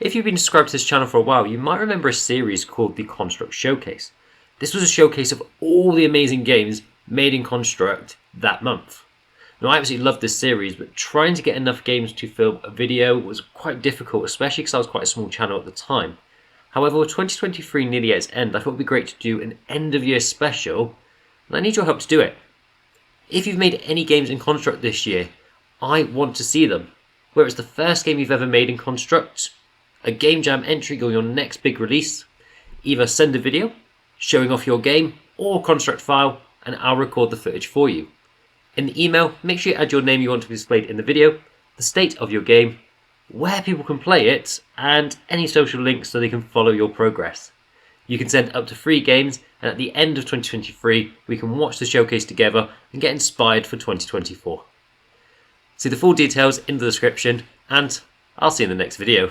If you've been subscribed to this channel for a while, you might remember a series called the Construct Showcase. This was a showcase of all the amazing games made in Construct that month. Now, I absolutely loved this series, but trying to get enough games to film a video was quite difficult, especially because I was quite a small channel at the time. However, with 2023 nearly at its end, I thought it would be great to do an end of year special, and I need your help to do it. If you've made any games in Construct this year, I want to see them. Whether it's the first game you've ever made in Construct, a Game Jam entry or your next big release, either send a video showing off your game or Construct file and I'll record the footage for you. In the email, make sure you add your name you want to be displayed in the video, the state of your game, where people can play it, and any social links so they can follow your progress. You can send up to 3 games, and at the end of 2023, we can watch the showcase together and get inspired for 2024. See the full details in the description, and I'll see you in the next video.